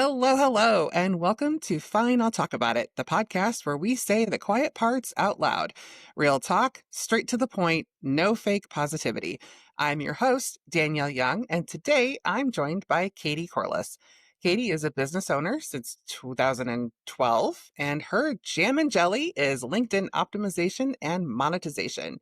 Hello, hello, and welcome to Fine, I'll Talk About It, the podcast where we say the quiet parts out loud. Real talk, straight to the point, no fake positivity. I'm your host, Danielle Young, and today I'm joined by Katie Corliss. Katie is a business owner since 2012, and her jam and jelly is LinkedIn optimization and monetization.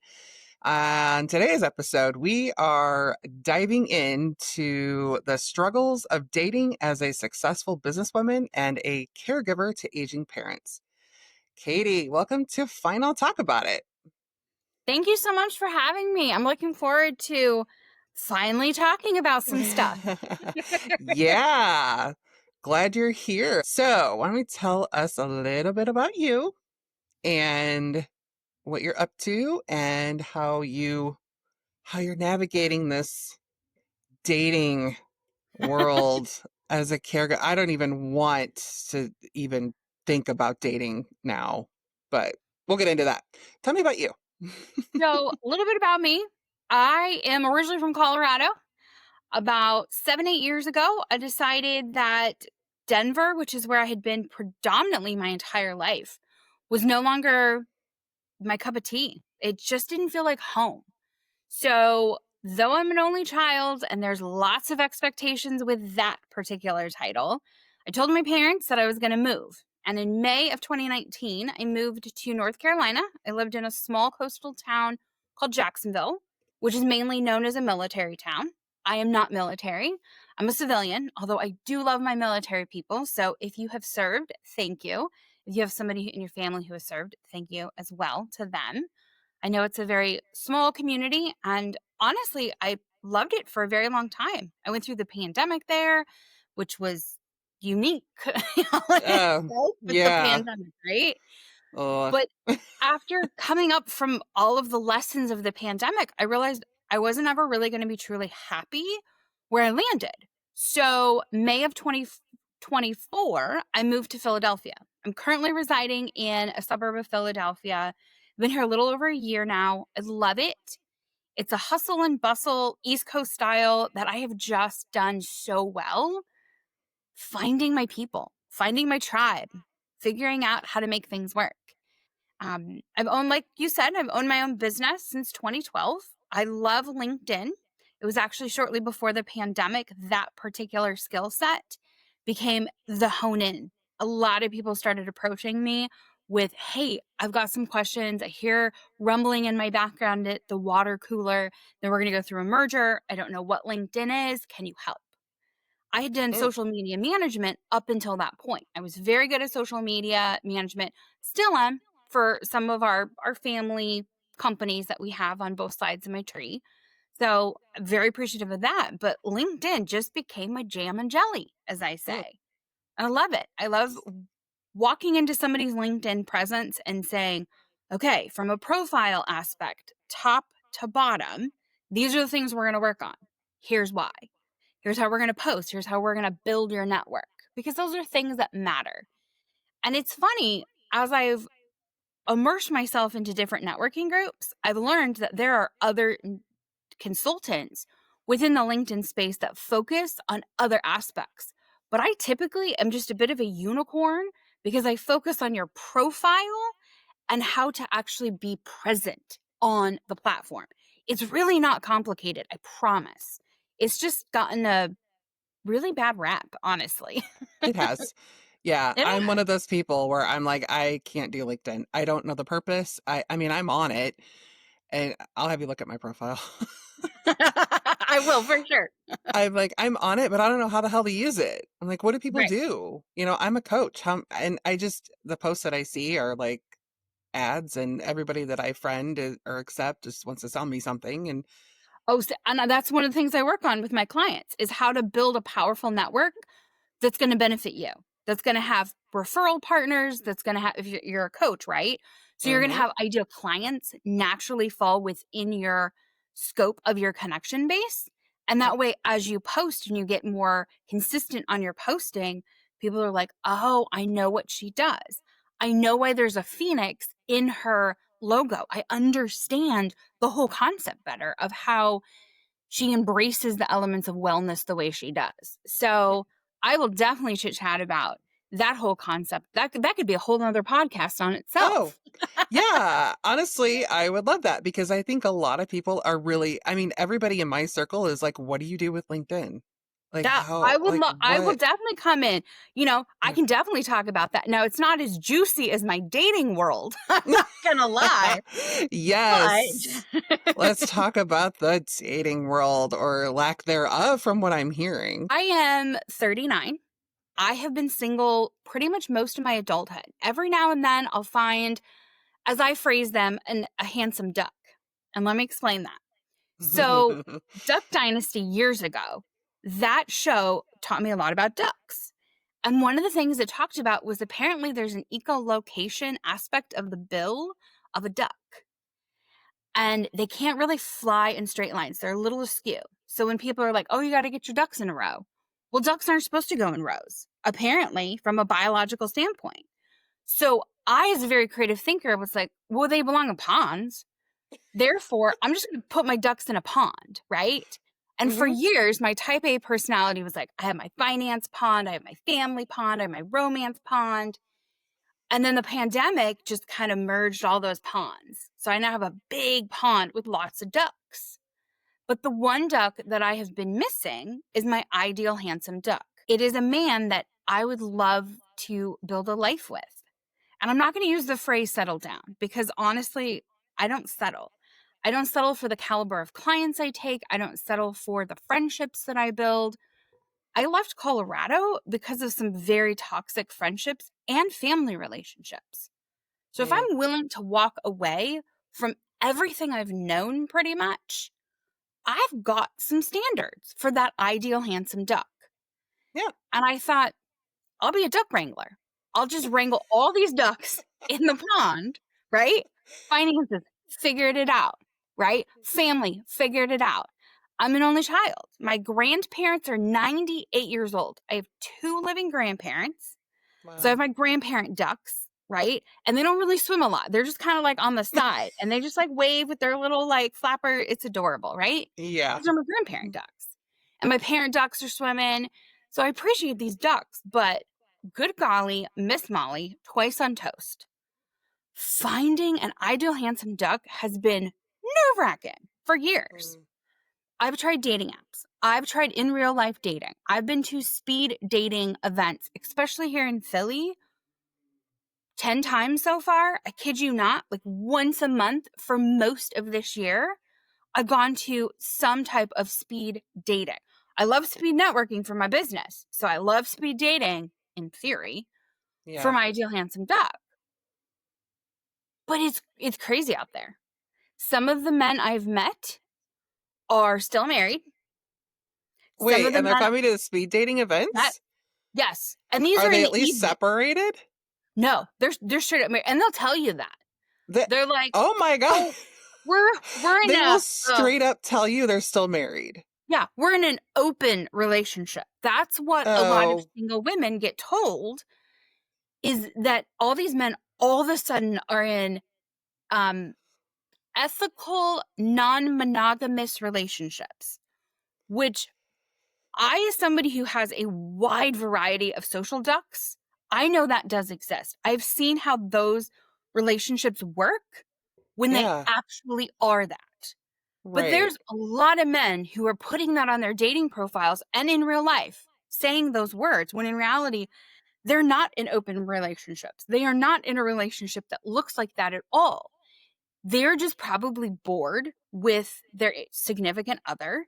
On today's episode, we are diving into the struggles of dating as a successful businesswoman and a caregiver to aging parents. Katie, welcome to Final Talk About It. Thank you so much for having me. I'm looking forward to finally talking about some stuff. Yeah, glad you're here. So, why don't we tell us a little bit about you and what you're up to and how you're navigating this dating world as a caregiver. I don't even want to even think about dating now, but we'll get into that. Tell me about you. So, a little bit about me. I am originally from Colorado. About 7-8 years ago, I decided that Denver, which is where I had been predominantly my entire life, was no longer my cup of tea. It just didn't feel like home. So, though I'm an only child and there's lots of expectations with that particular title, I told my parents that I was going to move. And in May of 2019, I moved to North Carolina. I lived in a small coastal town called Jacksonville, which is mainly known as a military town. I am not military. I'm a civilian, although I do love my military people. So if you have served, thank you. If you have somebody in your family who has served, thank you as well to them. I know it's a very small community, and honestly, I loved it for a very long time. I went through the pandemic there, which was unique with the Yeah. pandemic, right? Oh, But after coming up from all of the lessons of the pandemic, I realized I wasn't ever really going to be truly happy where I landed. So, May of 2024, I moved to Philadelphia. I'm currently residing in a suburb of Philadelphia. I've been here a little over a year now. I love it. It's a hustle and bustle East Coast style that I have just done so well. Finding my people, finding my tribe, figuring out how to make things work. I've owned, like you said, I've owned my own business since 2012. I love LinkedIn. It was actually shortly before the pandemic that particular skill set became the hone in. A lot of people started approaching me with, hey, I've got some questions. I hear rumbling in my background at the water cooler. Then we're going to go through a merger. I don't know what LinkedIn is. Can you help? I had done mm, social media management up until that point. I was very good at social media management, still am for some of our family companies that we have on both sides of my tree. So I'm very appreciative of that. But LinkedIn just became my jam and jelly, as I mm. say. I love it. I love walking into somebody's LinkedIn presence and saying, okay, from a profile aspect, top to bottom, these are the things we're going to work on. Here's why. Here's how we're going to post. Here's how we're going to build your network, because those are things that matter. And it's funny, as I've immersed myself into different networking groups, I've learned that there are other consultants within the LinkedIn space that focus on other aspects. But I typically am just a bit of a unicorn because I focus on your profile and how to actually be present on the platform. It's really not complicated, I promise. It's just gotten a really bad rap, honestly. It has. Yeah, It I'm one of those people where I'm like, I can't do LinkedIn. I don't know the purpose. I mean, I'm on it, and I'll have you look at my profile. I will for sure. I'm like, I'm on it, but I don't know how the hell to use it. I'm like, what do people Right. do? I'm a coach. And the posts that I see are like ads, and everybody that I friend or accept just wants to sell me something. And Oh, and that's one of the things I work on with my clients is how to build a powerful network that's going to benefit you. That's going to have referral partners. That's going to have, if you're a coach, right? So you're going to mhm, have ideal clients naturally fall within your scope of your connection base. And yep, that way, as you post and you get more consistent on your posting, people are like, oh, I know what she does. I know why there's a phoenix in her logo. I understand the whole concept better of how she embraces the elements of wellness the way she does. yep, So I will definitely chit chat about that whole concept. That could be a whole nother podcast on Oh, itself. yeah. Honestly, I would love that because I think a lot of people are really, I mean, everybody in my circle is like, what do you do with LinkedIn? Like, Yeah, how, like, I will what? definitely come in. I Yeah. can definitely talk about that. Now, it's not as juicy as my dating world. I'm not gonna lie, Yes. but Let's talk about the dating world or lack thereof from what I'm hearing. I am 39. I have been single pretty much most of my adulthood. Every now and then I'll find, as I phrase them, a handsome duck. And let me explain that. So, Duck Dynasty years ago, that show taught me a lot about ducks. And one of the things it talked about was apparently there's an echolocation aspect of the bill of a duck. And they can't really fly in straight lines. They're a little askew. So when people are like, oh, you got to get your ducks in a row. Well, ducks aren't supposed to go in rows, apparently, from a biological standpoint. So I, as a very creative thinker, was like, well, they belong in ponds. Therefore, I'm just going to put my ducks in a pond, right? And for Hmm. years, my type A personality was like, I have my finance pond, I have my family pond, I have my romance pond. And then the pandemic just kind of merged all those ponds. So I now have a big pond with lots of ducks. But the one duck that I have been missing is my ideal handsome duck. It is a man that I would love to build a life with. And I'm not going to use the phrase settle down because honestly, I don't settle. I don't settle for the caliber of clients I take. I don't settle for the friendships that I build. I left Colorado because of some very toxic friendships and family relationships. So if Yeah. I'm willing to walk away from everything I've known pretty much, I've got some standards for that ideal handsome duck. Yeah. And I thought, I'll be a duck wrangler. I'll just wrangle all these ducks in the pond, right? Finances, figured it out, right? Family, figured it out. I'm an only child. My grandparents are 98 years old. I have two living grandparents. So I have Wow. my grandparent ducks, right? And they don't really swim a lot. They're just kind of like on the side and they just like wave with their little like flapper. It's adorable, right? Yeah. Those are my grandparent ducks. And my parent ducks are swimming. So I appreciate these ducks, but good golly, Miss Molly, twice on toast. Finding an ideal handsome duck has been nerve-wracking for years. Mm. I've tried dating apps. I've tried in real life dating. I've been to speed dating events, especially here in Philly, 10 times so far. I kid you not, like once a month for most of this year. I've gone to some type of speed dating. I love speed networking for my business. So I love speed dating in theory for Yeah. my ideal handsome duck. But it's crazy out there. Some of the men I've met are still married. Some of Wait, the and they're men coming to the speed dating that events? yes, and these Are are in they the at least evening. separated? No, they're straight up married, and they'll tell you that. That, They're like, oh my God. "Oh, we're in They will a straight up tell you they're still married. yeah, we're in an open relationship." That's what a lot of Oh, single women get told is that all these men all of a sudden are in um ethical non-monogamous relationships, which I, as somebody who has a wide variety of social ducks, I know that does exist. I've seen how those relationships work when they yeah. actually are that. But Right. there's a lot of men who are putting that on their dating profiles and in real life, saying those words when in reality, they're not in open relationships. They are not in a relationship that looks like that at all. They're just probably bored with their significant other.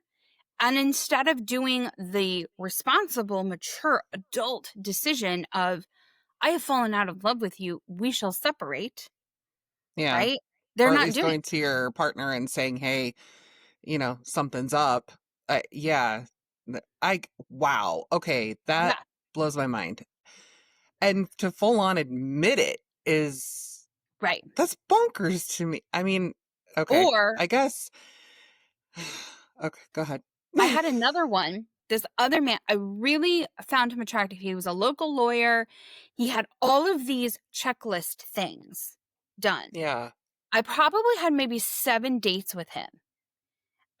And instead of doing the responsible, mature adult decision of, I have fallen out of love with you, we shall separate, Yeah. right? They're Or at not least doing going to your partner and saying, hey, something's up. Yeah. Wow. Okay. That yeah, blows my mind. And to full on admit it is, right. that's bonkers to me. I mean, okay. Or I guess. Okay. Go ahead. I had another one. This other man, I really found him attractive. He was a local lawyer. He had all of these checklist things done. Yeah. I probably had maybe 7 dates with him.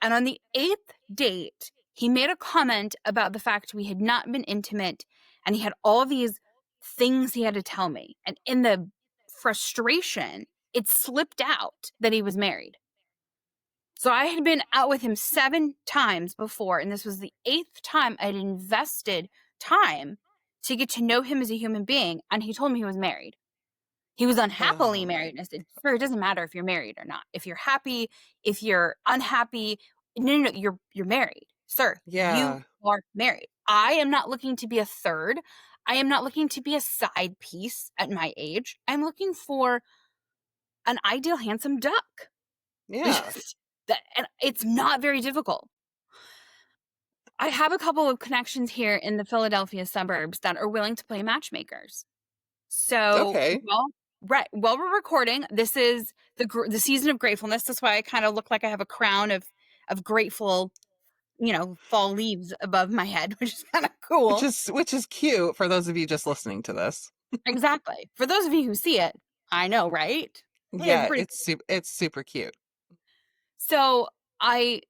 And on the 8th date, He made a comment about the fact we had not been intimate, and he had all these things he had to tell me. And in the frustration, it slipped out that he was married. So I had been out with him 7 times before, and this was the 8th time I'd invested time to get to know him as a human being, and he told me he was married. He was unhappily Oh, married, and I said, "Sir, it doesn't matter if you're married or not. If you're happy, if you're unhappy, no, you're married. Sir, you yeah. are married. I am not looking to be a third. I am not looking to be a side piece at my age. I'm looking for an ideal handsome duck." Yeah. And it's not very difficult. I have a couple of connections here in the Philadelphia suburbs that are willing to play matchmakers. So, Okay. while we're recording, this is the season of gratefulness. That's why I kind of look like I have a crown of grateful, fall leaves above my head, which is kind of Which cool. is cute for those of you just listening to this. Exactly. For those of you who see it, I know, right? It's Yeah, pretty. it's super cute. So I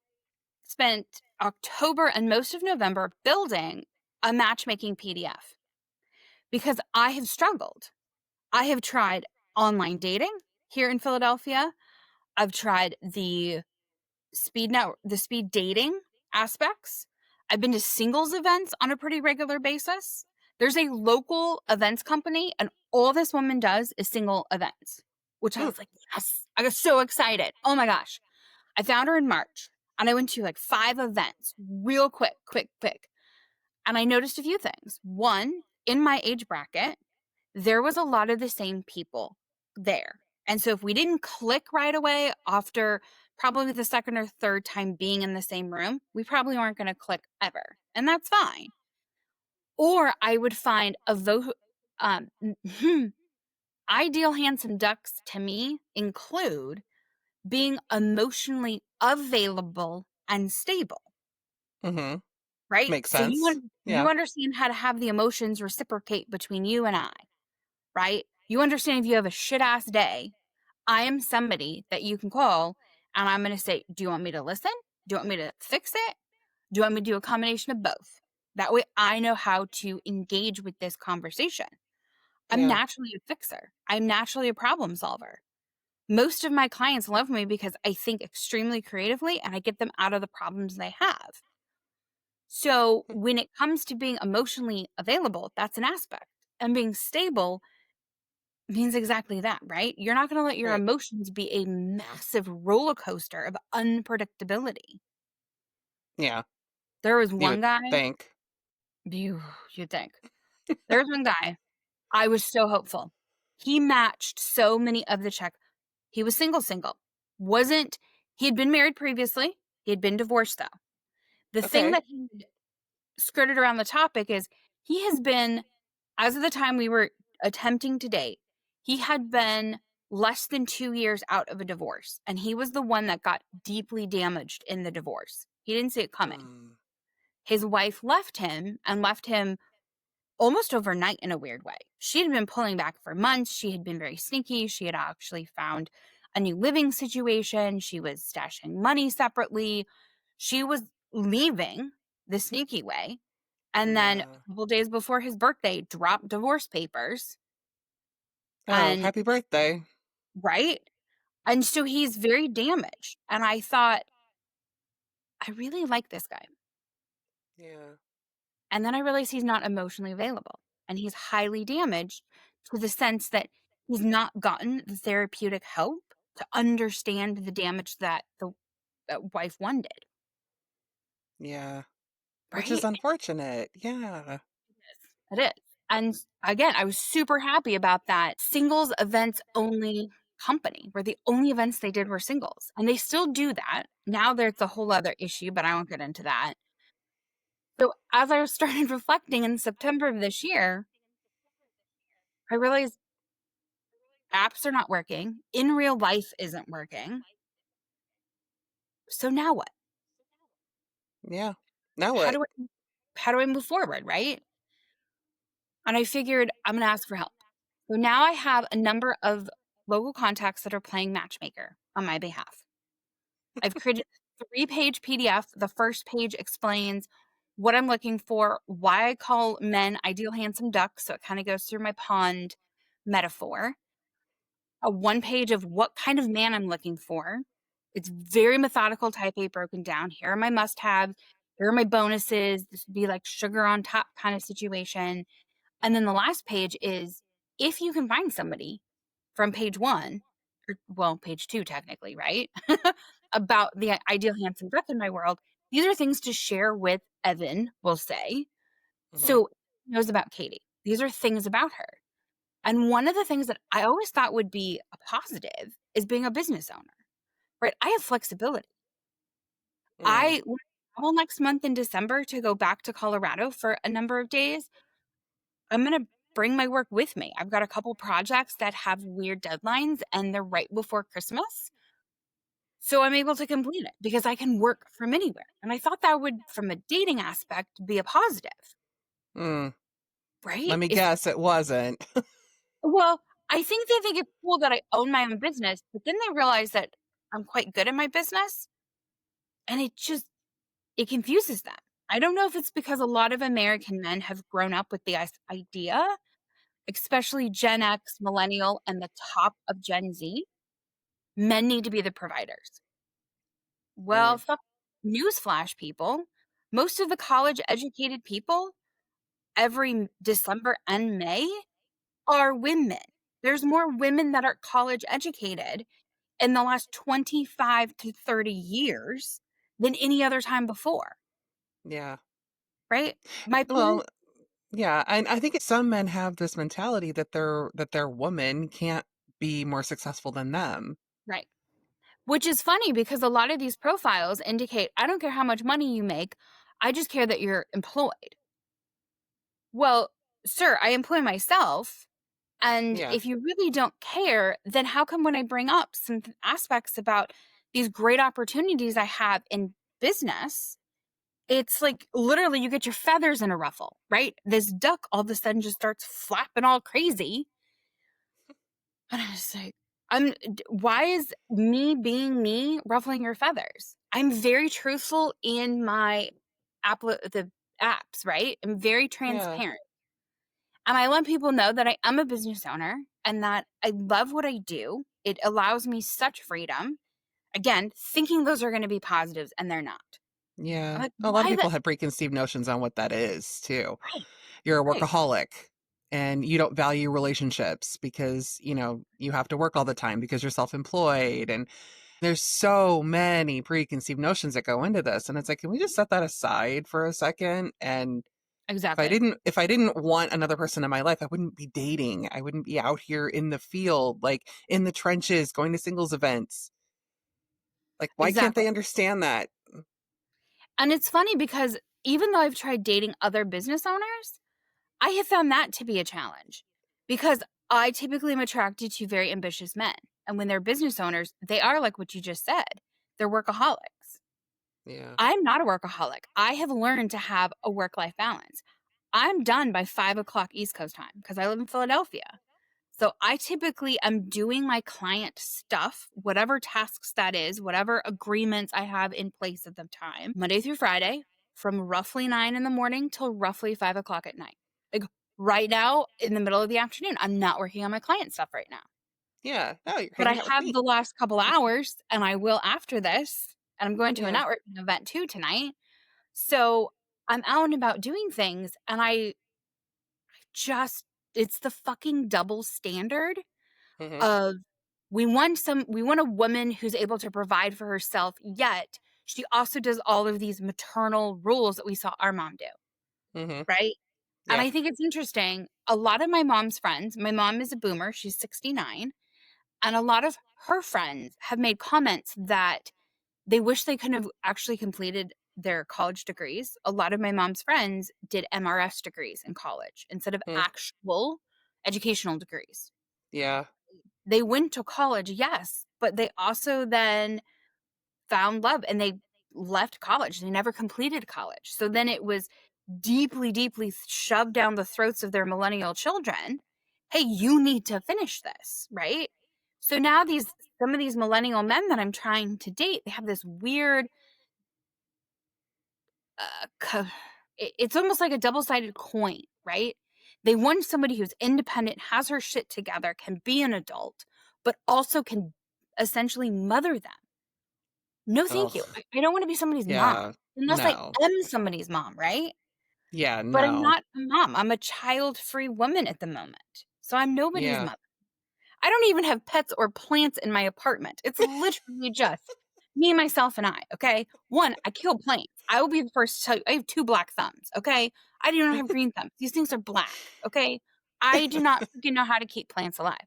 spent October and most of November building a matchmaking PDF because I have struggled. I have tried online dating here in Philadelphia. I've tried the speed dating aspects. I've been to singles events on a pretty regular basis. There's a local events company, and all this woman does is single events, which I Hmm. was like, yes, I was so excited. Oh my gosh. I found her in March, and I went to like 5 events real quick, quick, quick. And I noticed a few things. One, in my age bracket, there was a lot of the same people there. And so if we didn't click right away after probably the second or third time being in the same room, we probably weren't going to click ever. And that's fine. Or I would find um, ideal handsome ducks to me include being emotionally available and stable, Mm-hmm. right? Makes So sense. you Yeah. understand how to have the emotions reciprocate between you and I, right? You understand if you have a shit ass day, I am somebody that you can call and I'm going to say, "Do you want me to listen? Do you want me to fix it? Do you want me to do a combination of both?" That way I know how to engage with this conversation. I'm Yeah. naturally a fixer. I'm naturally a problem solver. Most of my clients love me because I think extremely creatively and I get them out of the problems they have. So when it comes to being emotionally available, that's an aspect. And being stable means exactly that, right? You're not going to let your Right. emotions be a massive roller coaster of unpredictability. Yeah. There was You one would guy, think. you'd think. There was one guy, I was so hopeful. He matched so many of the check. He was single, single. Wasn't, he had been married previously. He had been divorced though. The thing Okay. that he skirted around the topic is he has been, as of the time we were attempting to date, he had been less than 2 years out of a divorce, and he was the one that got deeply damaged in the divorce. He didn't see it coming. Mm, His wife left him and left him almost overnight in a weird way. She had been pulling back for months. She had been very sneaky. She had actually found a new living situation. She was stashing money separately. She was leaving the sneaky way. And then a yeah. couple days before his birthday, dropped divorce papers. Oh, And happy birthday. right. And so he's very damaged. And I thought, I really like this guy. Yeah. And then I realized he's not emotionally available and he's highly damaged to the sense that he's not gotten the therapeutic help to understand the damage that the that wife one did. Yeah. Which is Right? unfortunate. Yeah. It is. And again, I was super happy about that singles events only company where the only events they did were singles. And they still do that. Now there's a whole other issue, but I won't get into that. So as I started reflecting in September of this year, I realized apps are not working. In real life isn't working. So now what? Yeah. Now How what? do I move forward, right? And I figured I'm going to ask for help. So now I have a number of local contacts that are playing matchmaker on my behalf. I've created 3-page PDF. The first page explains what I'm looking for, why I call men ideal handsome ducks. So it kind of goes through my pond metaphor. A 1 page of what kind of man I'm looking for. It's very methodical type A broken down. Here are my must haves. Here are my bonuses. This would be like sugar on top kind of situation. And then the last page is if you can find somebody from page one, or well, page two, technically, right? About the ideal handsome duck in my world. These are things to share with Evan, we'll say. Hmm. So he knows about Katie. These are things about her. And one of the things that I always thought would be a positive is being a business owner, right? I have flexibility. Mm. When I travel next month in December to go back to Colorado for a number of days. I'm going to bring my work with me. I've got a couple projects that have weird deadlines and they're right before Christmas. So I'm able to complete it because I can work from anywhere. And I thought that would, from a dating aspect, be a positive, Mm. right? Let me Is guess, it wasn't. well, I think they think it's cool that I own my own business, but then they realize that I'm quite good at my business and it confuses them. I don't know if it's because a lot of American men have grown up with the idea, especially Gen X, millennial, and the top of Gen Z, men need to be the providers. Well, Mm. newsflash, people. Most of the college educated people every December and May are women. There's more women that are college educated in the last 25 to 30 years than any other time before, Yeah. right? My point, Well, yeah, and I think some men have this mentality that their woman can't be more successful than them. right. Which is funny because a lot of these profiles indicate I don't care how much money you make, I just care that you're employed. Well, sir, I employ myself. And Yeah. if you really don't care, then how come when I bring up some aspects about these great opportunities I have in business, it's like literally you get your feathers in a ruffle, right? This duck all of a sudden just starts flapping all crazy. And I was like, why is me being me ruffling your feathers? I'm very truthful in my the apps, right? I'm very Yeah. transparent. And I let people know that I am a business owner and that I love what I do. It allows me such freedom. Again, thinking those are going to be positives and they're not. I'm Yeah. like, A lot of why people the have preconceived notions on what that is too. right, You're a right. workaholic and you don't value relationships because, you have to work all the time because you're self-employed, and there's so many preconceived notions that go into this, and it's like, can we just set that aside for a second? And Exactly. if I didn't want another person in my life, I wouldn't be dating. I wouldn't be out here in the field, like in the trenches, going to singles events. Like, why can't Exactly. they understand that? And it's funny because even though I've tried dating other business owners, I have found that to be a challenge because I typically am attracted to very ambitious men. And when they're business owners, they are like what you just said. They're workaholics. Yeah. I'm not a workaholic. I have learned to have a work life balance. I'm done by 5 o'clock East Coast time because I live in Philadelphia. So I typically am doing my client stuff, whatever tasks that is, whatever agreements I have in place at the time, Monday through Friday, from roughly 9 in the morning till roughly 5 o'clock at night. Like right now, in the middle of the afternoon, I'm not working on my client stuff right now. Yeah. No, you're But I hanging out with have me. the last couple hours, and I will after this. And I'm going to a Yeah. networking event too tonight. So I'm out and about doing things, and I just, it's the fucking double standard Hmm. of we want a woman who's able to provide for herself, yet she also does all of these maternal rules that we saw our mom do, Hmm. right? And Yeah. I think it's interesting. A lot of my mom's friends, my mom is a boomer, she's 69, and a lot of her friends have made comments that they wish they could have actually completed their college degrees. A lot of my mom's friends did MRS degrees in college instead of Mm. actual educational degrees. Yeah. They went to college, yes, but they also then found love and they left college. They never completed college. So then it was deeply, deeply shoved down the throats of their millennial children. Hey, you need to finish this, right? So now some of these millennial men that I'm trying to date, they have this weird it's almost like a double-sided coin, right? They want somebody who's independent, has her shit together, can be an adult, but also can essentially mother them. No, thank you. Oh, I don't wanna be somebody's mom, yeah. unless I No. am somebody's mom, right? Yeah, But I'm no. not a mom. I'm a child-free woman at the moment, so I'm nobody's Yeah. mother. I don't even have pets or plants in my apartment. It's literally just me, myself, and I, okay? 1, I kill plants. I will be the first to tell you, I have 2 black thumbs, okay? I do not have green thumbs. These things are black, okay? I do not freaking know how to keep plants alive.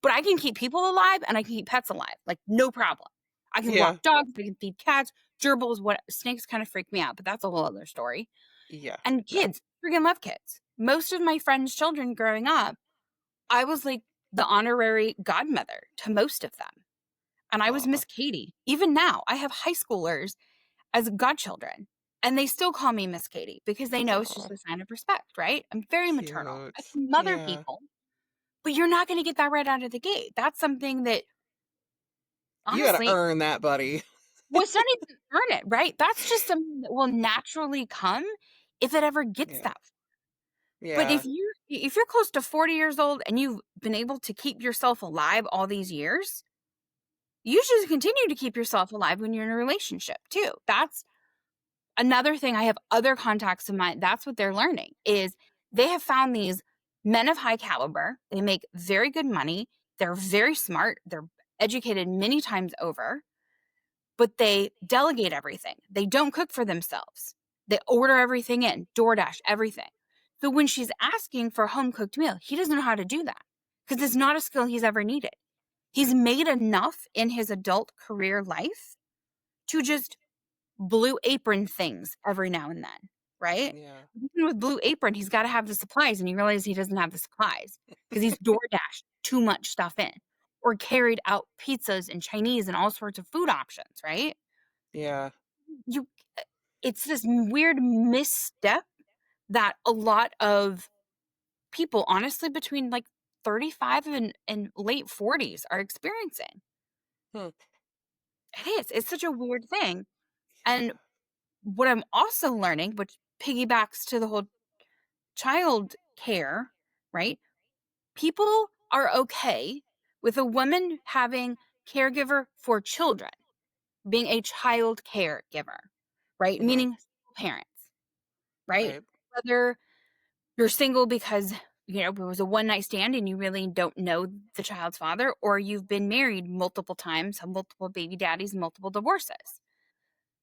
But I can keep people alive and I can keep pets alive, like, no problem. I can walk Yeah. dogs, I can feed cats, gerbils, what snakes kinda freak me out, but that's a whole other story. Yeah. And No. kids, freaking love kids. Most of my friends' children growing up, I was like the honorary godmother to most of them. And I was Aw. Miss Katie. Even now, I have high schoolers as godchildren, and they still call me Miss Katie because they know it's Aw. just a sign of respect, right? I'm very maternal. I Cute. can mother Yeah. people, but you're not going to get that right out of the gate. That's something that, You gotta honestly, earn that, buddy. well, it's not even earn it, right? That's just something that will naturally come if it ever gets Yeah. that. But Yeah. if you're close to 40 years old and you've been able to keep yourself alive all these years, you should continue to keep yourself alive when you're in a relationship too. That's another thing. I have other contacts of mine. That's what they're learning is they have found these men of high caliber. They make very good money. They're very smart. They're educated many times over, but they delegate everything. They don't cook for themselves. They order everything in, DoorDash, everything. So when she's asking for a home cooked meal, he doesn't know how to do that because it's not a skill he's ever needed. He's made enough in his adult career life to just Blue Apron things every now and then, right? Yeah. Even with Blue Apron, he's gotta have the supplies, and you realize he doesn't have the supplies because he's DoorDashed too much stuff in or carried out pizzas and Chinese and all sorts of food options, right? Yeah. You it's this weird misstep that a lot of people, honestly, between, like, 35 and late 40s are experiencing. Hmm. It is, it's such a weird thing, and Yeah. what I'm also learning, which piggybacks to the whole child care, right? People are okay with a woman having caregiver for children, being a child caregiver, right? Mhm. Meaning single parents, right? Right. Whether you're single because it was a one night stand and you really don't know the child's father, or you've been married multiple times, have multiple baby daddies, multiple divorces.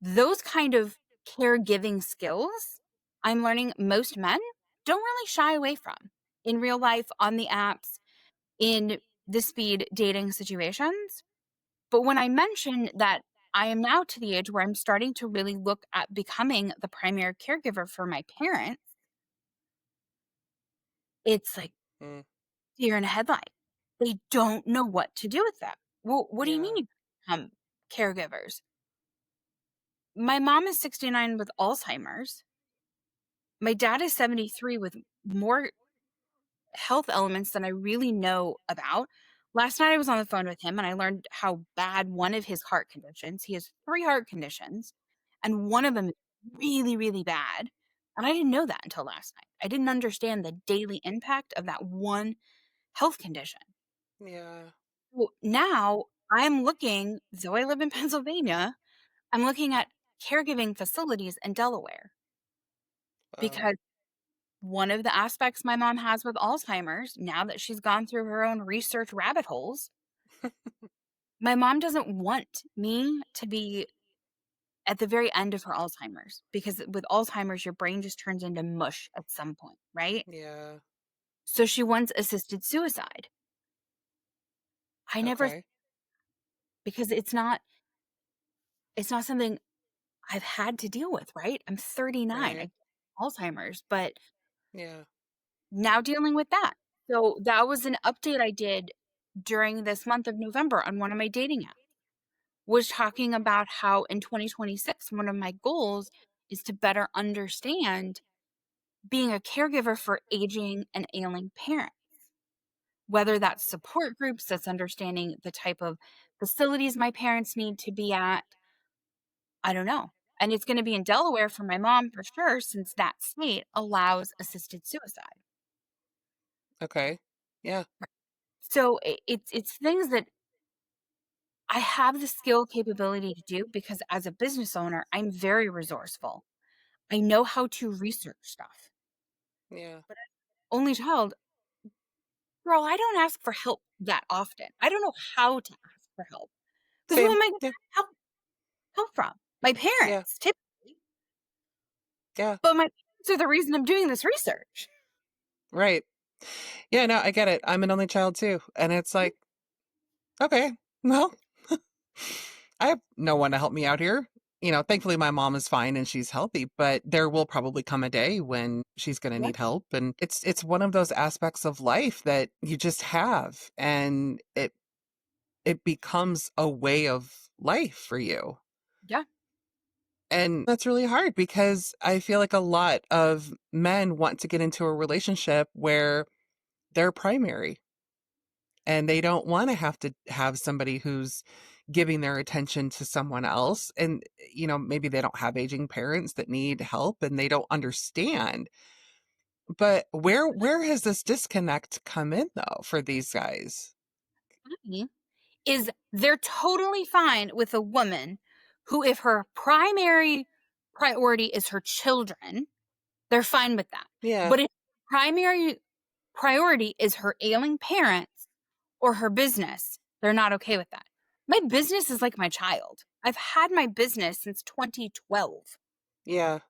Those kind of caregiving skills, I'm learning most men don't really shy away from in real life, on the apps, in the speed dating situations. But when I mention that I am now to the age where I'm starting to really look at becoming the primary caregiver for my parents, it's like Mm. deer in a headlight. They don't know what to do with them. Well, what do you mean Yeah. you become caregivers? My mom is 69 with Alzheimer's. My dad is 73 with more health elements than I really know about. Last night I was on the phone with him and I learned how bad one of his heart conditions. He has 3 heart conditions and one of them is really, really bad. And I didn't know that until last night. I didn't understand the daily impact of that one health condition. Yeah. Well, now I'm looking, though I live in Pennsylvania, I'm looking at caregiving facilities in Delaware Oh. because one of the aspects my mom has with Alzheimer's, now that she's gone through her own research rabbit holes, my mom doesn't want me to be at the very end of her Alzheimer's because with Alzheimer's, your brain just turns into mush at some point, right? Yeah. So she wants assisted suicide. I never, Okay. because it's not something I've had to deal with, right? I'm 39. I Right. get Alzheimer's, but Yeah. now dealing with that. So that was an update I did during this month of November on one of my dating apps. Was talking about how in 2026, one of my goals is to better understand being a caregiver for aging and ailing parents, whether that's support groups, that's understanding the type of facilities my parents need to be at. I don't know. And it's going to be in Delaware for my mom for sure, since that state allows assisted suicide. Okay. Yeah. So it's things that I have the skill capability to do because as a business owner, I'm very resourceful. I know how to research stuff. Yeah. But as an only child, girl, I don't ask for help that often. I don't know how to ask for help. Because who Same. am I gonna Yeah. help from? My Yeah. parents, typically. Yeah. But my parents are the reason I'm doing this research. Right. Yeah, no, I get it. I'm an only child too. And it's like, okay, well, I have no one to help me out here. Thankfully my mom is fine and she's healthy, but there will probably come a day when she's going to Yeah, need help, and it's one of those aspects of life that you just have, and it becomes a way of life for you. yeah, And that's really hard because I feel like a lot of men want to get into a relationship where they're primary, and they don't want to have somebody who's giving their attention to someone else. And maybe they don't have aging parents that need help and they don't understand. But where has this disconnect come in though for these guys? funny is they're totally fine with a woman who, if her primary priority is her children, they're fine with that. Yeah. But if primary priority is her ailing parents or her business, they're not okay with that. My business is like my child. I've had my business since 2012, Yeah.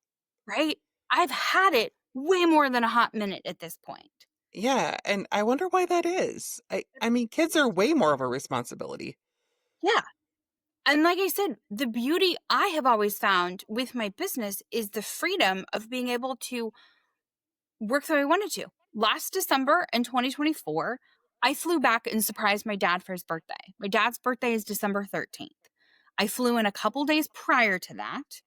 right? I've had it way more than a hot minute at this point. Yeah, and I wonder why that is. I mean, kids are way more of a responsibility. Yeah. And like I said, the beauty I have always found with my business is the freedom of being able to work the way I wanted to. Last December in 2024, I flew back and surprised my dad for his birthday. My dad's birthday is December 13th. I flew in a couple days prior to that.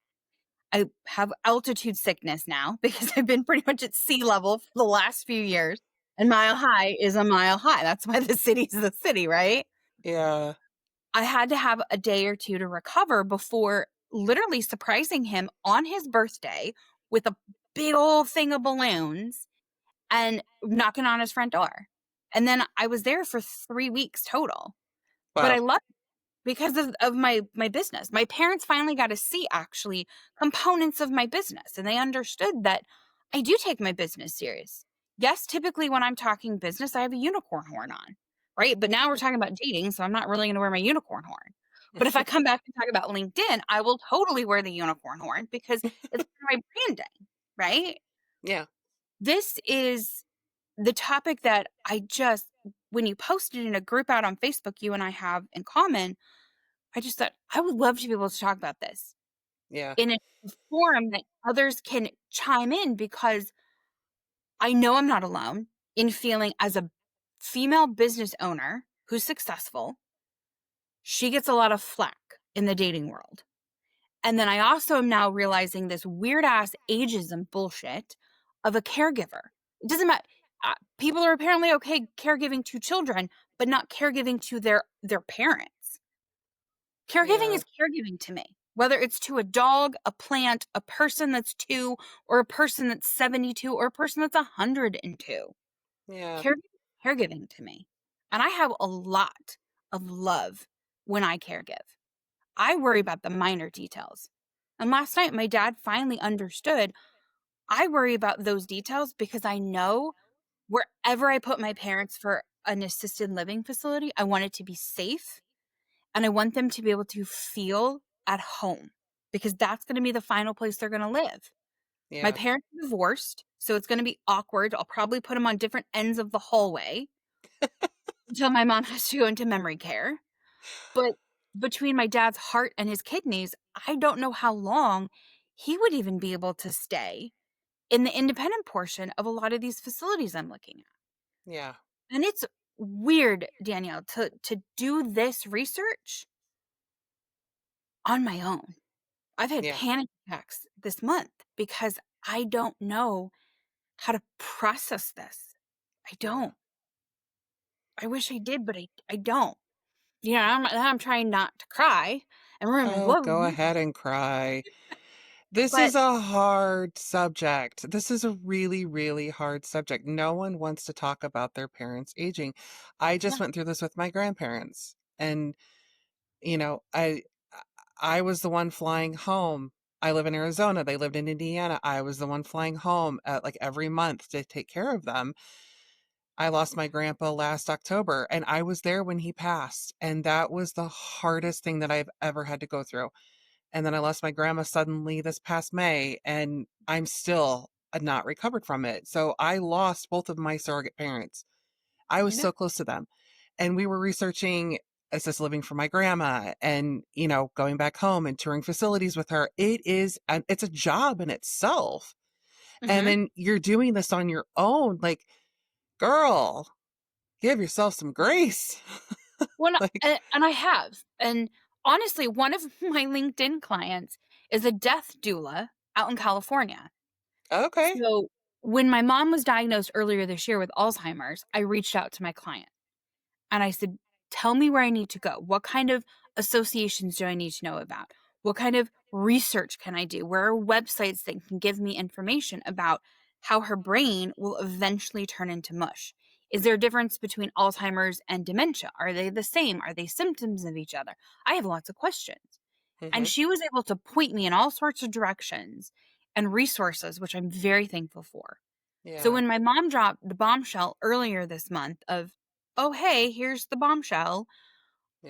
I have altitude sickness now because I've been pretty much at sea level for the last few years. And mile high is a mile high. That's why the city's the city, right? Yeah. I had to have a day or two to recover before literally surprising him on his birthday with a big old thing of balloons and knocking on his front door. And then I was there for 3 weeks total. But I Wow. loved it because of my business. My parents finally got to see actually components of my business, and they understood that I do take my business serious. Yes, typically when I'm talking business, I have a unicorn horn on, right? But now we're talking about dating, so I'm not really going to wear my unicorn horn. But if I come back and talk about LinkedIn, I will totally wear the unicorn horn because it's part of my branding, right? Yeah. This is the topic that I just, when you posted in a group out on Facebook, you and I have in common, I just thought I would love to be able to talk about this Yeah. in a forum that others can chime in because I know I'm not alone in feeling as a female business owner who's successful, she gets a lot of flack in the dating world. And then I also am now realizing this weird ass ageism bullshit of a caregiver. It doesn't matter. People are apparently okay caregiving to children, but not caregiving to their parents. Caregiving Yeah. is caregiving to me, whether it's to a dog, a plant, a person that's 2, or a person that's 72, or a person that's 102. Yeah. Caregiving is caregiving to me. And I have a lot of love when I caregive. I worry about the minor details. And last night, my dad finally understood I worry about those details because I know wherever I put my parents for an assisted living facility, I want it to be safe and I want them to be able to feel at home because that's going to be the final place they're going to live. My Yeah. parents are divorced, so it's going to be awkward. I'll probably put them on different ends of the hallway until my mom has to go into memory care. But between my dad's heart and his kidneys, I don't know how long he would even be able to stay in the independent portion of a lot of these facilities I'm looking at. Yeah. And it's weird, Danielle, to do this research on my own. I've had Yeah. panic attacks this month because I don't know how to process this. I Yeah. don't. I wish I did, but I don't. I'm trying not to cry and ruin my Oh, lovely go mood. ahead and cry. This But is a hard subject. This is a really, really hard subject. No one wants to talk about their parents aging. I just yeah. went through this with my grandparents, and you know, I was the one flying home. I live in Arizona. They lived in Indiana. I was the one flying home like every month to take care of them. I lost my grandpa last October, and I was there when he passed, and that was the hardest thing that I've ever had to go through. And then I lost my grandma suddenly this past May, and I'm still not recovered from it. So I lost both of my surrogate parents. I I was know. so close to them. And we were researching assisted living for my grandma and, going back home and touring facilities with her. It's a job in itself. And Mhm. then you're doing this on your own. Like, girl, give yourself some grace. Well, Like, and I have, and honestly, one of my LinkedIn clients is a death doula out in California. okay. So, when my mom was diagnosed earlier this year with Alzheimer's, I reached out to my client. And I said, "Tell me where I need to go. What kind of associations do I need to know about? What kind of research can I do? Where are websites that can give me information about how her brain will eventually turn into mush? Is there a difference between Alzheimer's and dementia? Are they the same? Are they symptoms of each other?" I have lots of questions. And Hmm. she was able to point me in all sorts of directions and resources, which I'm very thankful for. So Yeah. when my mom dropped the bombshell earlier this month of, "Oh, hey, here's the bombshell.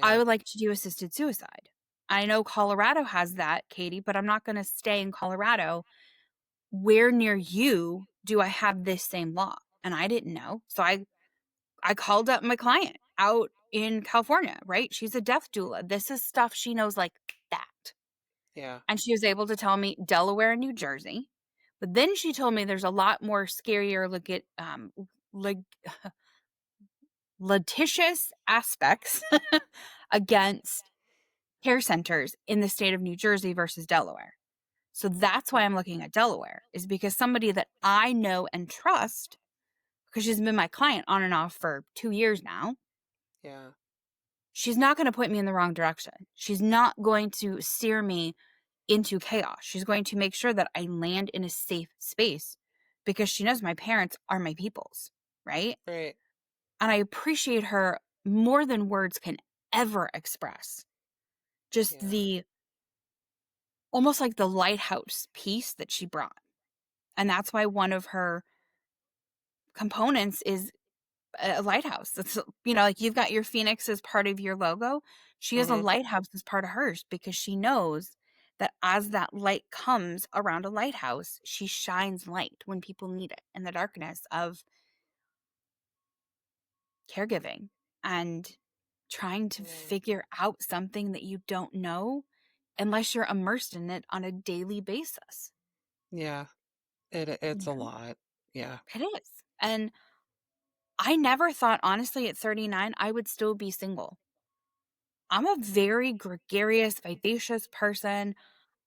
I Yeah. would like to do assisted suicide." I know Colorado has that, Katie, but I'm not going to stay in Colorado. Where near you do I have this same law? And I didn't know. So I called up my client out in California, right? She's a death doula. This is stuff she knows like that. Yeah. And she was able to tell me Delaware and New Jersey. But then she told me there's a lot more scarier lig- litigious aspects against care centers in the state of New Jersey versus Delaware. So that's why I'm looking at Delaware, is because somebody that I know and trust, because she's been my client on and off for 2 years now, Yeah. she's not going to put me in the wrong direction. She's not going to steer me into chaos. She's going to make sure that I land in a safe space because she knows my parents are my peoples, right? Right. And I appreciate her more than words can ever express. Just Yeah. the almost like the lighthouse piece that she brought. And that's why one of her components is a lighthouse. It's, like you've got your phoenix as part of your logo. She has a Hmm. lighthouse as part of hers because she knows that as that light comes around a lighthouse, she shines light when people need it in the darkness of caregiving and trying to Right. figure out something that you don't know unless you're immersed in it on a daily basis. Yeah. It's a Yeah, lot. Yeah. it is. And I never thought, honestly, at 39, I would still be single. I'm a very gregarious, vivacious person.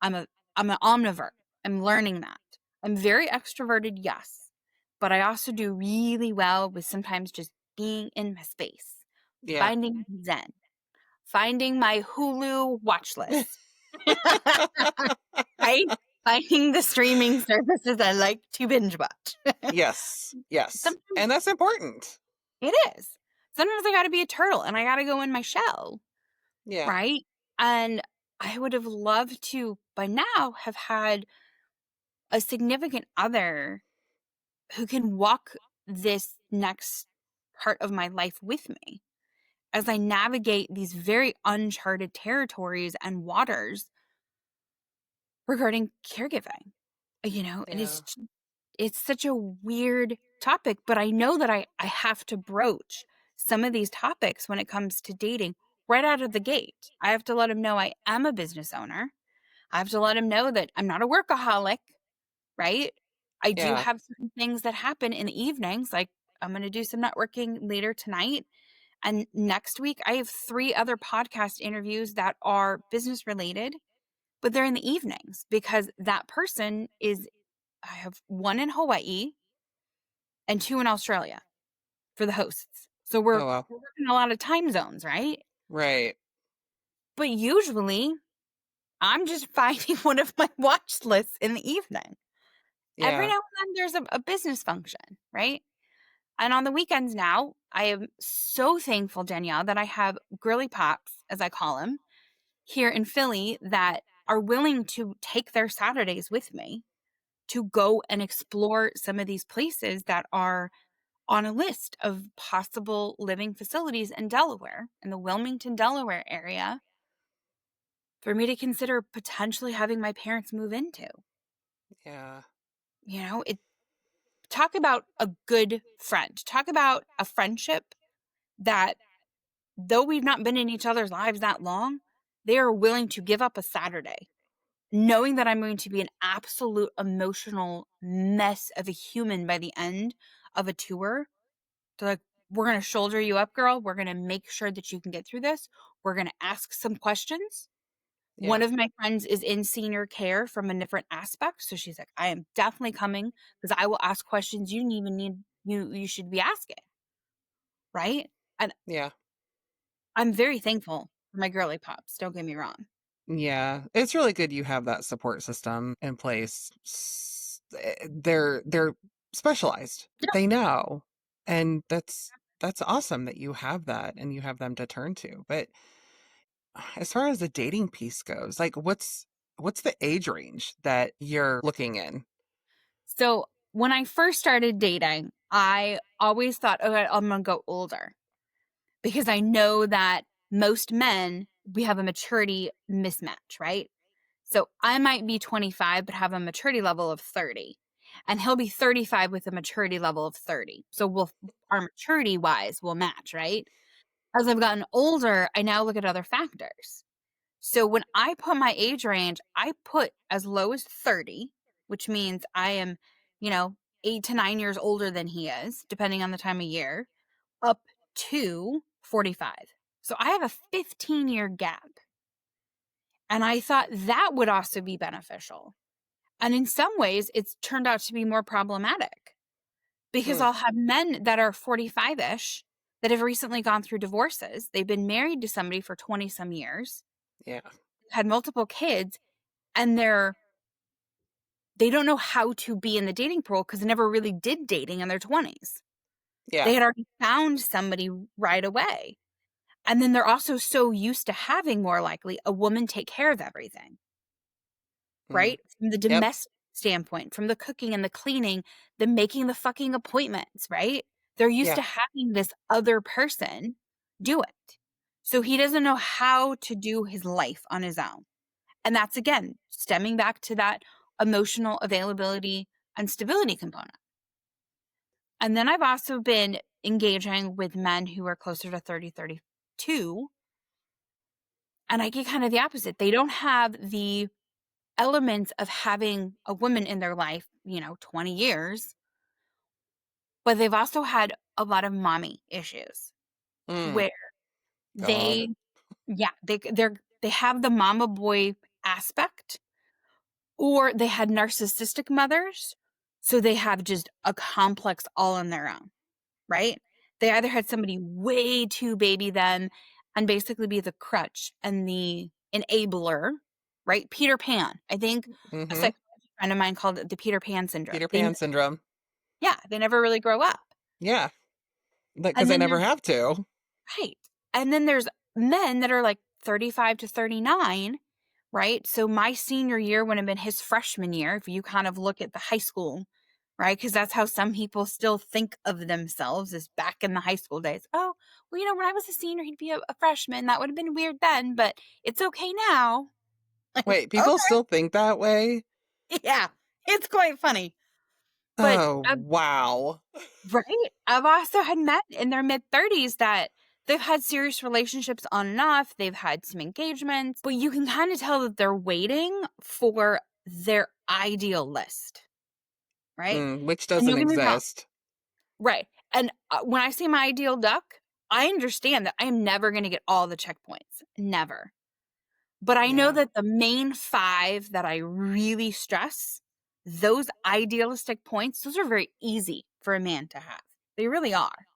I'm a I'm an omnivore. I'm learning that. I'm very extroverted, yes, but I also do really well with sometimes just being in my space, Yeah. finding zen, finding my Hulu watch list, right? Finding the streaming services I like to binge watch. Yes. Yes. Sometimes And that's important. it is. Sometimes I gotta be a turtle and I gotta go in my shell, Yeah. right? And I would have loved to, by now, have had a significant other who can walk this next part of my life with me as I navigate these very uncharted territories and waters regarding caregiving. And Yeah. it's such a weird topic, but I know that I have to broach some of these topics when it comes to dating right out of the gate. I have to let him know I am a business owner. I have to let him know that I'm not a workaholic, right? I do Yeah. have certain things that happen in the evenings, like I'm going to do some networking later tonight. And next week, I have 3 other podcast interviews that are business related, but they're in the evenings because that person is, I have 1 in Hawaii and 2 in Australia for the hosts. So Oh, wow. we're working a lot of time zones, right? Right. But usually I'm just finding one of my watch lists in the evening. Every Yeah. now and then there's a business function, right? And on the weekends now, I am so thankful, Danielle, that I have girly pops, as I call them, here in Philly that are willing to take their Saturdays with me to go and explore some of these places that are on a list of possible living facilities in Delaware, in the Wilmington, Delaware area, for me to consider potentially having my parents move into. Yeah. It talk about a good friend. Talk about a friendship that though we've not been in each other's lives that long, they are willing to give up a Saturday, knowing that I'm going to be an absolute emotional mess of a human by the end of a tour. They're like, we're going to shoulder you up, girl. We're going to make sure that you can get through this. We're going to ask some questions. One Yeah. of my friends is in senior care from a different aspect. So she's like, I am definitely coming because I will ask questions you didn't even need you should be asking. Right. And Yeah. I'm very thankful for my girly pops. Don't get me wrong. Yeah. It's really good you have that support system in place. They're specialized. Yeah. They know. And that's awesome that you have that and you have them to turn to. But as far as the dating piece goes, like what's the age range that you're looking in? So when I first started dating, I always thought, okay, I'm going to go older because I know that most men, we have a maturity mismatch, right? So I might be 25, but have a maturity level of 30. And he'll be 35 with a maturity level of 30. So our maturity wise will match, right? As I've gotten older, I now look at other factors. So when I put my age range, I put as low as 30, which means I am, you know, 8 to 9 years older than he is, depending on the time of year, up to 45. So I have a 15-year gap. And I thought that would also be beneficial. And in some ways, it's turned out to be more problematic because Hmm. I'll have men that are 45 ish that have recently gone through divorces. They've been married to somebody for 20 some years, Yeah. had multiple kids, and they don't know how to be in the dating pool because they never really did dating in their 20s. Yeah. They had already found somebody right away. And then they're also so used to having more likely a woman take care of everything, Mm. right? From the Yep. domestic standpoint, from the cooking and the cleaning, the making the fucking appointments, right? They're used Yeah. to having this other person do it. So he doesn't know how to do his life on his own. And that's again, stemming back to that emotional availability and stability component. And then I've also been engaging with men who are closer to 30, 32. And I get kind of the opposite. They don't have the elements of having a woman in their life, 20 years, but they've also had a lot of mommy issues Mm. where God. they, yeah, they have the mama boy aspect, or they had narcissistic mothers. So they have just a complex all on their own, right? They either had somebody way too baby them and basically be the crutch and the enabler, right? Peter Pan. I think a Mm-hmm. psychology friend of mine called it the Peter Pan syndrome. Peter Pan syndrome. Yeah, they never really grow up. Yeah. Because And they then never there's have to. right. And then there's men that are like 35 to 39, right? So my senior year would have been his freshman year, if you kind of look at the high school, right? Because that's how some people still think of themselves is back in the high school days. Oh, well, when I was a senior, he'd be a freshman. That would have been weird then, but it's okay now. Like, Wait, people okay, still think that way? yeah, it's quite funny. But Oh, wow. right? I've also had men in their mid-30s that they've had serious relationships on and off. They've had some engagements, but you can kind of tell that they're waiting for their ideal list, right? Which And doesn't don't get me wrong, exist. right? And when I say my ideal duck, I understand that I am never going to get all the checkpoints, never. But I know Yeah. that the main five that I really stress, those idealistic points, those are very easy for a man to have. They really are.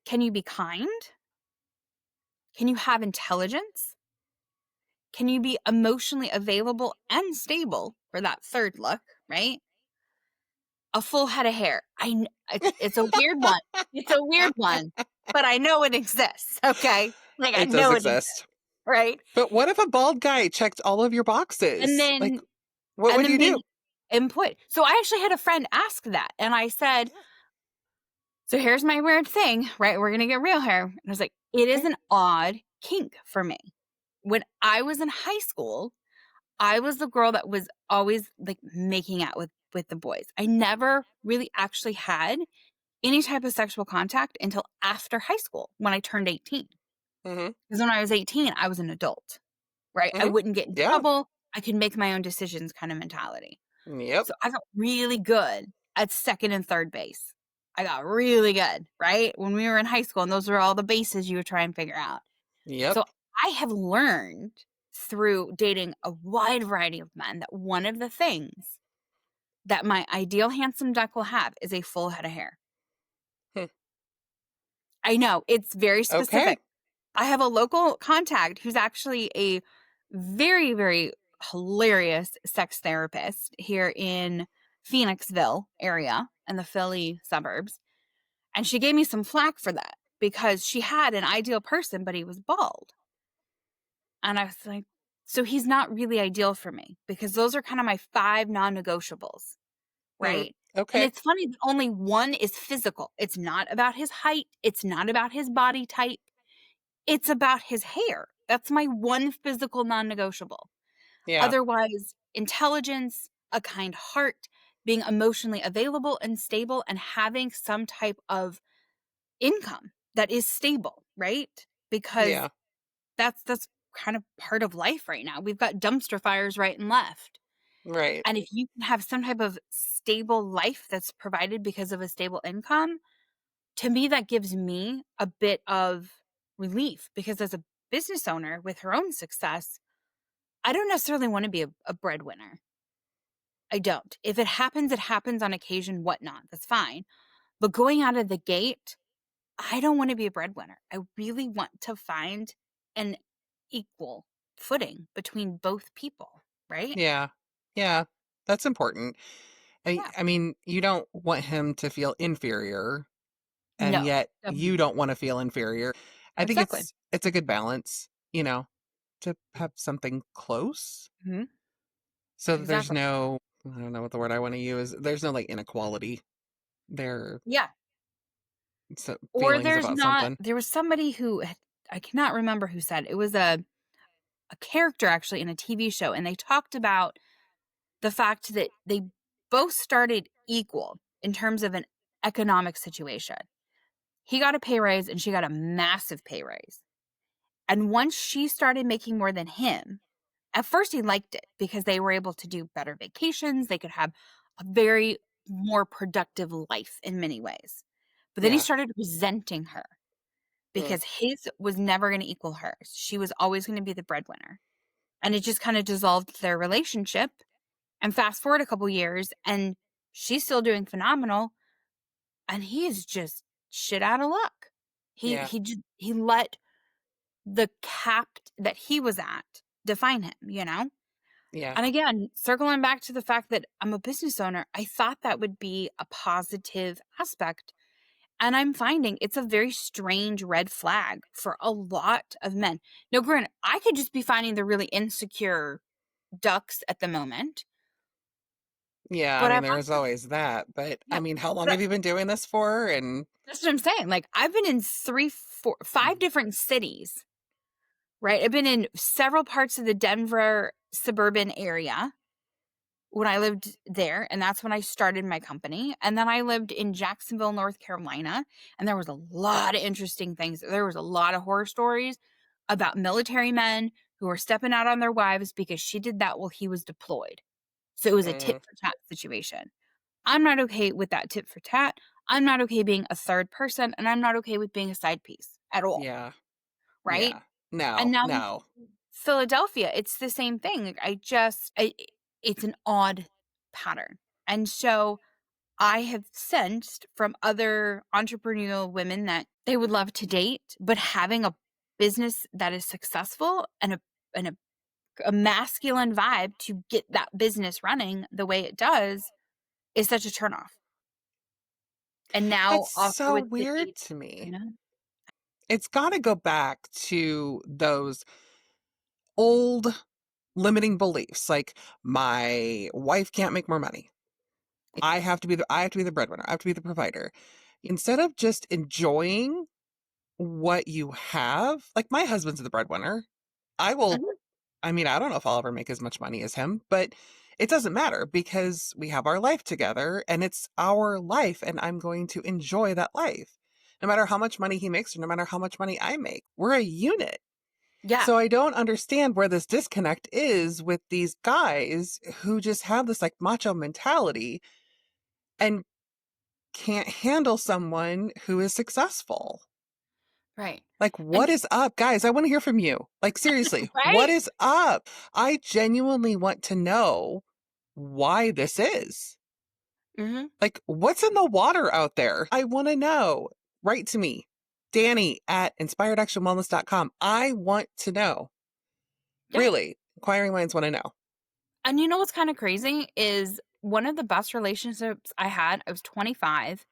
Can you be kind? Can you have intelligence? can you be emotionally available and stable for that third look, right? A full head of hair. It's a weird one. It's a weird one, but I know it exists, okay? Like, I It does know it exists, exist. right? But what if a bald guy checked all of your And boxes? Like, then what and would then you do? being employed. So I actually had a friend ask that, and I said, "So here's my weird thing, right? We're gonna get real here." And I was like, "It is Okay. an odd kink for me." When I was in high school, I was the girl that was always, like, making out with the boys. I never really actually had any type of sexual contact until after high school when I turned 18. Mm-hmm. Because when I was 18, I was an adult, right? I Mm-hmm. wouldn't get in Yeah. trouble. I could make my own decisions kind of mentality. Yep. So I got really good at second and third base. I got really good, right? When we were in high school, and those were all the bases you would try and figure out. Yep. So I have learned through dating a wide variety of men that one of the things that my ideal handsome duck will have is a full head of hair. Hmm. I know it's very Okay. specific. I have a local contact who's actually a very, very hilarious sex therapist here in Phoenixville area and the Philly suburbs. And she gave me some flack for that because she had an ideal person, but he was bald. And I was like, so he's not really ideal for me because those are kind of my 5 non-negotiables, Hmm. right? And Okay. it's funny that only one is physical. It's not about his height. It's not about his body type. It's about his hair. That's my one physical non-negotiable. Yeah. Otherwise, intelligence, a kind heart, being emotionally available and stable, and having some type of income that is stable, right? Because Yeah. that's kind of part of life right now. We've got dumpster fires right and left. Right. And if you can have some type of stable life that's provided because of a stable income, to me, that gives me a bit of relief because as a business owner with her own success, I don't necessarily want to be a breadwinner. I don't. If it happens on occasion, whatnot. That's fine. But going out of the gate, I don't want to be a breadwinner. I really want to find an equal footing between both people, right? Yeah. Yeah. That's important. I, Yeah. I mean, you don't want him to feel inferior, and No, yet you definitely not. don't want to feel inferior. I think Exactly. it's a good balance, to have something close Mhm. so that there's Exactly. no, I don't know what the word I want to use. There's no like inequality there, Yeah. so Or feelings there's about not something. there was somebody I cannot remember who said it was a character actually in a TV show, and they talked about the fact that they both started equal in terms of an economic situation. He got a pay raise and she got a massive pay raise. And once she started making more than him, at first he liked it because they were able to do better vacations. They could have a very more productive life in many ways. But then he Yeah. started resenting her Mm. because his was never going to equal hers. She was always going to be the breadwinner. And it just kind of dissolved their relationship. And fast forward a couple years, and she's still doing phenomenal, and he is just shit out of luck. Yeah. He let the cap that he was at define him, you know? Yeah. And again, circling back to the fact that I'm a business owner, I thought that would be a positive aspect. And I'm finding it's a very strange red flag for a lot of men. Now, granted, I could just be finding the really insecure ducks at the moment, Yeah. I but mean, I've there's also, always that. But I yeah, mean, how long but have you been doing this for? And that's what I'm saying. Like, I've been in 3, 4, 5 different cities, right? I've been in several parts of the Denver suburban area when I lived there, and that's when I started my company. And then I lived in Jacksonville, North Carolina, and there was a lot of interesting things. There was a lot of horror stories about military men who were stepping out on their wives because she did that while he was deployed. So it was a tit mm, for tat situation. I'm not okay with that tit for tat. I'm not okay being a third person, and I'm not okay with being a side piece at all, yeah. right? Yeah. And No. now in No. Philadelphia, it's the same thing. Like, it's an odd pattern. And so I have sensed from other entrepreneurial women that they would love to date, but having a business that is successful and a a masculine vibe to get that business running the way it does is such a turnoff. And now That's also so with the weird age, to you me. know? It's got to go back to those old limiting beliefs like my wife can't make more money. I have to be the breadwinner. I have to be the provider. Instead of just enjoying what you have, like my husband's the breadwinner. I will Mhm. I mean, I don't know if I'll ever make as much money as him, but it doesn't matter because we have our life together and it's our life and I'm going to enjoy that life. No matter how much money he makes or no matter how much money I make. We're a unit. Yeah, So I don't understand where this disconnect is with these guys who just have this like macho mentality and can't handle someone who is successful. right. Like, And what is up, guys? I want to hear from you. Like, seriously, what right? is up? I genuinely want to know why this is. Mhm. Like, what's in the water out there? I want to know. Write to me, Danny at inspiredactionwellness.com. I want to know. Yeah. Really, inquiring minds want to know. And you know what's kinda crazy is one of the best relationships I had, I was 25.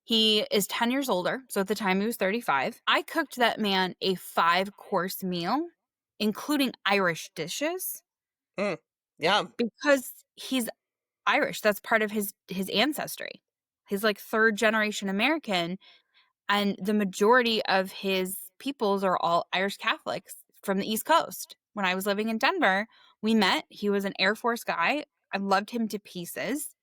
He is 10 years older, so at the time he was 35. I cooked that man a 5-course meal, including Irish dishes, Mm, yeah, because he's Irish. That's part of his ancestry. He's, like, 3rd generation American, and the majority of his peoples are all Irish Catholics from the East Coast. When I was living in Denver, we met. He was an Air Force guy. I loved him to pieces,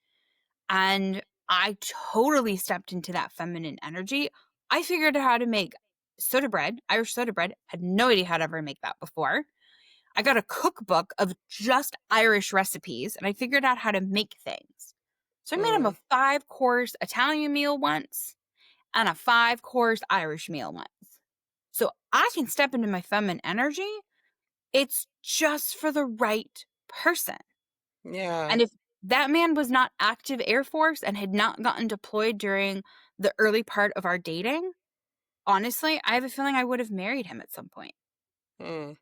and I totally stepped into that feminine energy. I figured out how to make soda bread, Irish soda bread. Had no idea how to ever make that before. I got a cookbook of just Irish recipes, and I figured out how to make things. So I made him a mm, 5-course Italian meal once and a 5-course Irish meal once. So I can step into my feminine energy. It's just for the right person. yeah, And if that man was not active Air Force and had not gotten deployed during the early part of our dating, honestly, I have a feeling I would have married him at some point. mm,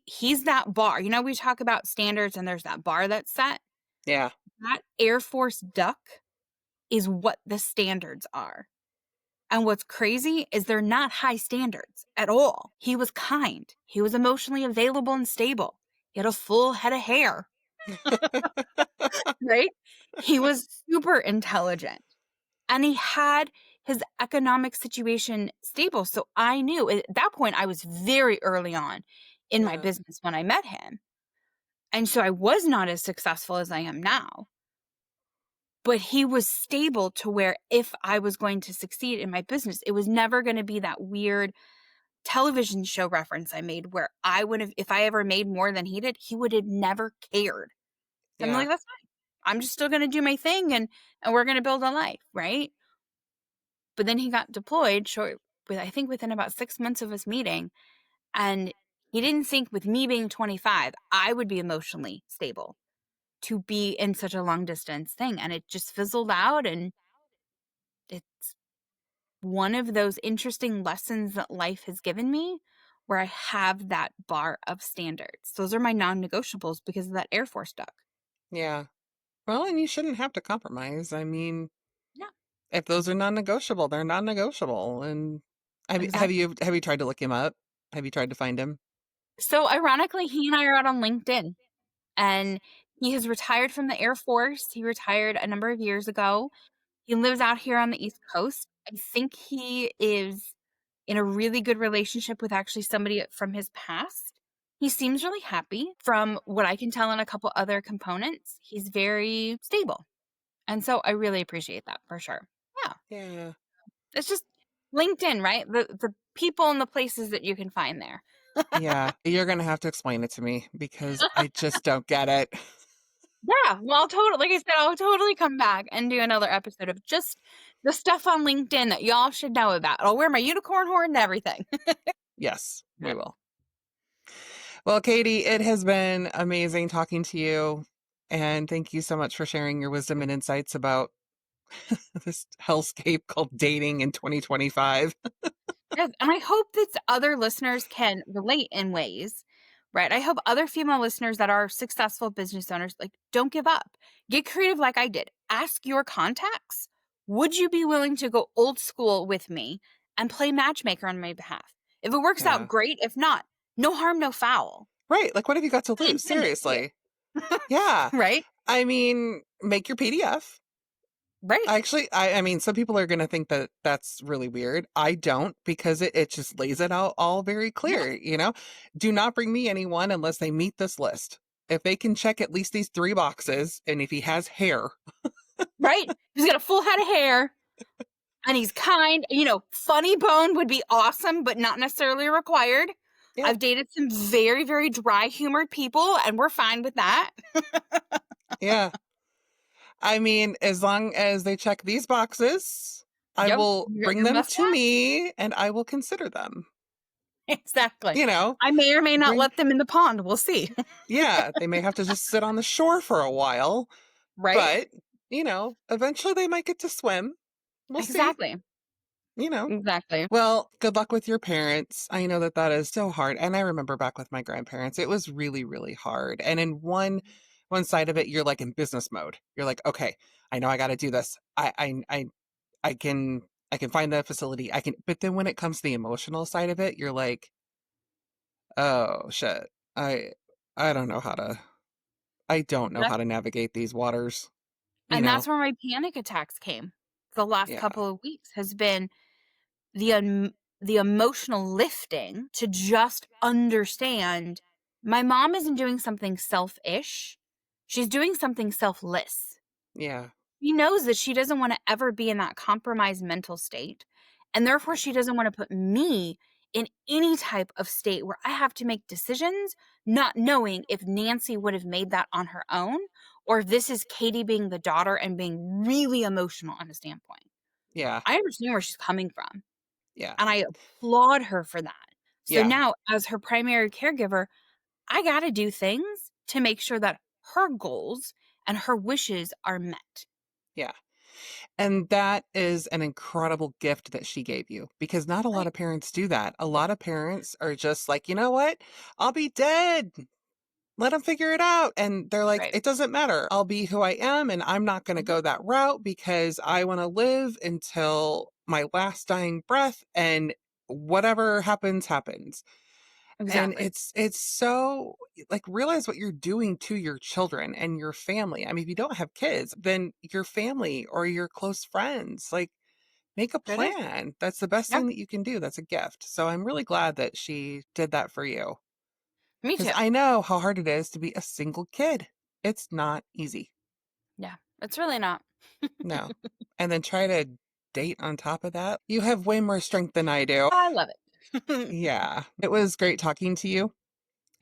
He's that bar. You know, we talk about standards and there's that bar that's set. yeah, That Air Force duck is what the standards are. And what's crazy is they're not high standards at all. He was kind. He was emotionally available and stable. He had a full head of hair, right? He was super intelligent and he had his economic situation stable. So I knew at that point I was very early on in my yeah, business when I met him. And so I was not as successful as I am now, but he was stable to where if I was going to succeed in my business, it was never going to be that weird television show reference I made where I would have, if I ever made more than he did, he would have never cared. I'm yeah, like, that's fine. I'm just still going to do my thing and we're going to build a life, right? But then he got deployed I think within about 6 months of us meeting, and he didn't think with me being 25, I would be emotionally stable to be in such a long distance thing, and it just fizzled out, and it's one of those interesting lessons that life has given me where I have that bar of standards. Those are my non-negotiables because of that Air Force duck. yeah. Well, and you shouldn't have to compromise. I mean, Yeah, if those are non-negotiable, they're non-negotiable. And exactly. have you tried to look him up? Have you tried to find him? So ironically, he and I are out on LinkedIn, and he has retired from the Air Force. He retired a number of years ago. He lives out here on the East Coast. I think he is in a really good relationship with actually somebody from his past. He seems really happy from what I can tell in a couple other components. He's very stable. And so I really appreciate that for sure. Yeah. Yeah. It's just LinkedIn, right? The people and the places that you can find there. Yeah. You're gonna have to explain it to me because I just don't get it. Yeah, well, like I said, I'll totally come back and do another episode of just the stuff on LinkedIn that y'all should know about. I'll wear my unicorn horn and everything. Yes, we will. Well, Katie, it has been amazing talking to you. And thank you so much for sharing your wisdom and insights about this hellscape called dating in 2025. Yes, and I hope that other listeners can relate in ways right? I hope other female listeners that are successful business owners, like, don't give up. Get creative like I did. Ask your contacts. Would you be willing to go old school with me and play matchmaker on my behalf? If it works out, Yeah. great. If not, no harm, no foul. Right. Like, what have you got to I lose? intended to, Seriously. Yeah. right? I mean, make your PDF. Right. Actually, I mean, some people are going to think that that's really weird. I don't, because it just lays it out all very Yeah. clear, you know? Do not bring me anyone unless they meet this list. If they can check at least these 3 boxes, and if he has hair. Right. He's got a full head of hair and he's kind. Funny bone would be awesome, but not necessarily required. Yeah. I've dated some very, very dry humored people, and we're fine with that. Yeah. I mean, as long as they check these boxes, I Yep. will You got bring your them to mustache? me and I will consider them. Exactly. You know, I may or may not bring let them in the pond. We'll see. yeah, they may have to just sit on the shore for a while, Right? but, eventually they might get to swim. We'll see, Exactly. you know. Exactly. Well, good luck with your parents. I know that that is so hard, and I remember back with my grandparents, it was really, really hard. And in one side of it, you're like in business mode. You're like, okay, I know I got to do this. I can find the facility. But then when it comes to the emotional side of it, you're like, oh shit. I I don't know how to I don't know how That's, to navigate these waters, you and know? that's where my panic attacks came. The last Yeah. couple of weeks has been the the emotional lifting to just understand my mom isn't doing something selfish. She's doing something selfless. Yeah. She knows that she doesn't want to ever be in that compromised mental state. And therefore, Right. she doesn't want to put me in any type of state where I have to make decisions, not knowing if Nancy would have made that on her own, or if this is Katie being the daughter and being really emotional on a standpoint. Yeah. I understand where she's coming from, Yeah. and I applaud her for that. So Yeah. now, as her primary caregiver, I got to do things to make sure that her goals and her wishes are met. Yeah. And that is an incredible gift that she gave you, because not a lot Right. of parents do that. A lot of parents are just like, you know what? I'll be dead. Let them figure it out. And they're like, Right. it doesn't matter. I'll be who I am. And I'm not going to Mhm. go that route because I want to live until my last dying breath. And whatever happens, happens. And Exactly. it's so, like, realize what you're doing to your children and your family. I mean, if you don't have kids, then your family or your close friends, like, make a It is. plan. That's the best Yeah. thing that you can do. That's a gift. So I'm really glad that she did that for you, Me because too. I know how hard it is to be a single kid. It's not easy. Yeah. It's really not. No. And then try to date on top of that. You have way more strength than I do. I love it. Yeah. It was great talking to you.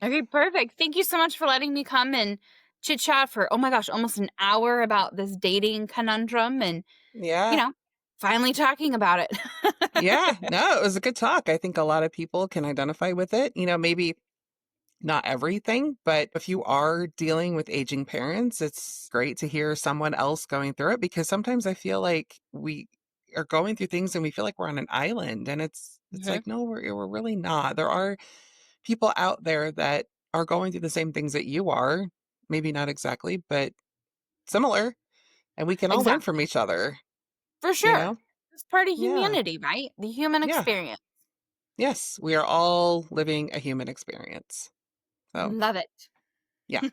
Okay, perfect. Thank you so much for letting me come and chit chat for, oh my gosh, almost an hour about this dating conundrum and, you Yeah. know, finally talking about it. Yeah. No, it was a good talk. I think a lot of people can identify with it. Maybe not everything, but if you are dealing with aging parents, it's great to hear someone else going through it, because sometimes I feel like we are going through things and we feel like we're on an island, and it's Mhm. like, no, we're really not. There are people out there that are going through the same things that you are, maybe not exactly, but similar, and we can all learn from Exactly. each other, For you sure. know? It's part of Yeah. humanity, right? The human Yeah. experience. Yes, we are all living a human experience. So, Love it. yeah. All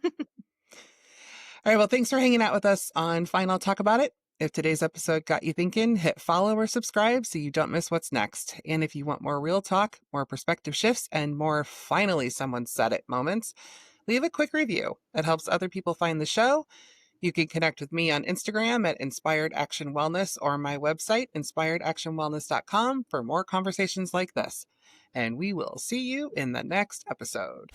right. Well, thanks for hanging out with us on Fine, I'll Talk About It. If today's episode got you thinking, hit follow or subscribe so you don't miss what's next. And if you want more real talk, more perspective shifts, and more finally someone said it moments, leave a quick review. It helps other people find the show. You can connect with me on Instagram at Inspired Action Wellness or my website, inspiredactionwellness.com, for more conversations like this. And we will see you in the next episode.